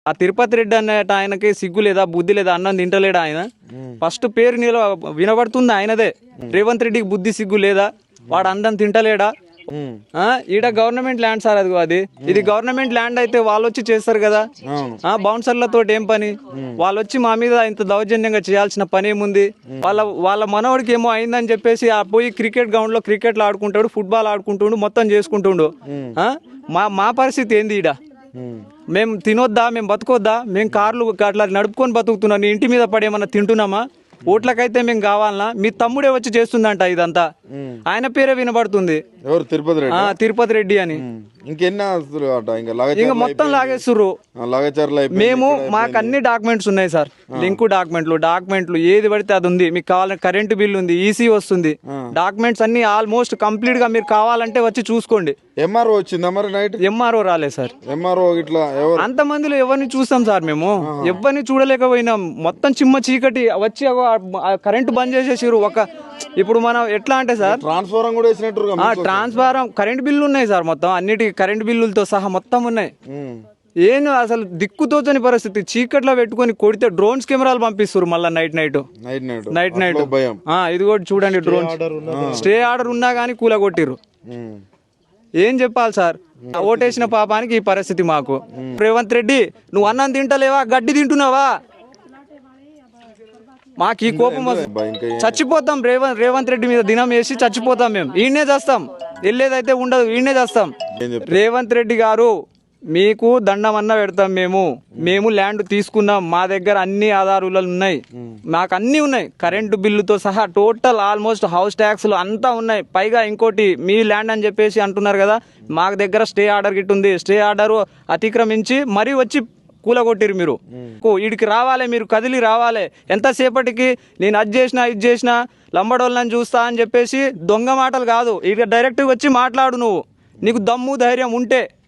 ఆ తిరుపతి రెడ్డి అనే ఆయనకి సిగ్గు లేదా, బుద్ధి లేదా, అన్నం తింటలేడా ఆయన? ఫస్ట్ పేరు వినబడుతుంది ఆయనదే. రేవంత్ రెడ్డికి బుద్ధి సిగ్గు లేదా? వాడు అన్నం తింటలేడా? ఈడ గవర్నమెంట్ ల్యాండ్ సార్ అది ఇది గవర్నమెంట్ ల్యాండ్ అయితే వాళ్ళు వచ్చి చేస్తారు కదా. బౌన్సర్లతో ఏం పని? వాళ్ళు వచ్చి మా మీద ఇంత దౌర్జన్యంగా చేయాల్సిన పని ఏముంది? వాళ్ళ మనవడికి ఏమో అయిందని చెప్పేసి ఆ పోయి క్రికెట్ గ్రౌండ్ లో క్రికెట్లు ఆడుకుంటాడు, ఫుట్బాల్ ఆడుకుంటుండు, మొత్తం చేసుకుంటుండు. మా పరిస్థితి ఏంది ఈడ? మేము తినొద్దా? మేము బతుకొద్దా? మేము కార్లు అట్లా నడుపుకొని బతుకుతున్నాం. నీ ఇంటి మీద పడేమన్నా తింటున్నామా? ఓట్లకైతే మేము కావాలనా? మీ తమ్ముడే వచ్చి చేస్తుందంట ఇదంతా. ఆయన పేరే వినబడుతుంది, ఎవరు? తిరుపతి రెడ్డి. తిరుపతి రెడ్డి అని. ఇంకెన్ని ఆస్తులు అట? ఇంకా మొత్తం లాగేస్తుర్రు. మేము మాకు అన్ని డాక్యుమెంట్స్ ఉన్నాయి సార్, లింకు డాక్యుమెంట్లు ఏది పడితే అది ఉంది. మీకు కావాలంటే కరెంటు బిల్ ఉంది, ఈసీ వస్తుంది, డాక్యుమెంట్స్ అన్ని ఆల్మోస్ట్ కంప్లీట్ గా మీరు కావాలంటే వచ్చి చూసుకోండి. ఎంఆర్ఓ వచ్చిందా మరి? నైట్ ఎంఆర్ఓ రాలేదు సార్. ఎంఆర్ఓ ఇట్లా అంత మందిలో ఎవరిని చూస్తాం సార్? మేము ఎవరిని చూడలేకపోయినాం. మొత్తం చిమ్మ చీకటి వచ్చి కరెంటు బంద్ చేసేసారు. ఇప్పుడు మనం ఎట్లా అంటే సార్, ట్రాన్స్ఫారం కూడా వేసినట్టు. ట్రాన్స్ఫారం, కరెంట్ బిల్లు ఉన్నాయి సార్, మొత్తం అన్నిటికీ కరెంట్ బిల్లులతో సహా మొత్తం ఉన్నాయి. ఏం అసలు దిక్కుతోచని పరిస్థితి. చీకట్లో పెట్టుకొని కొడితే డ్రోన్స్ కెమెరాలు పంపిస్తారు మళ్ళీ నైట్. ఇది కూడా చూడండి, డ్రోన్స్ స్టే ఆర్డర్ ఉన్నా కానీ కూలగొట్టిర్రు. ఏం చెప్పాలి సార్? ఓటేసిన పాపానికి ఈ పరిస్థితి మాకు. రేవంత్ రెడ్డి, నువ్వు అన్నం తింటలేవా? గడ్డి తింటున్నావా? మాకు ఈ కోపం చచ్చిపోతాం. రేవంత్ రెడ్డి మీద దినం వేసి చచ్చిపోతాం. మేము ఈయనే చేస్తాం, వెళ్ళేదైతే ఉండదు, ఈయనే చేస్తాం. రేవంత్ రెడ్డి గారు, మీకు దండం అన్న పెడతాం. మేము ల్యాండ్ తీసుకున్నాం, మా దగ్గర అన్ని ఆధారాలు ఉన్నాయి, మాకు అన్ని ఉన్నాయి, కరెంటు బిల్లుతో సహా టోటల్ ఆల్మోస్ట్ హౌస్ ట్యాక్స్లు అంతా ఉన్నాయి. పైగా ఇంకోటి, మీ ల్యాండ్ అని చెప్పేసి అంటున్నారు కదా, మా దగ్గర స్టే ఆర్డర్ గిట్ ఉంది. స్టే ఆర్డర్ అతిక్రమించి మరీ వచ్చి కూలగొట్టిరు. మీరు వీడికి రావాలి, మీరు కదిలి రావాలి. ఎంతసేపటికి నేను అది చేసినా లంబడోళ్ళని చూస్తా అని చెప్పేసి దొంగ మాటలు కాదు, ఇక డైరెక్ట్గా వచ్చి మాట్లాడు. నీకు దమ్ము ధైర్యం ఉంటే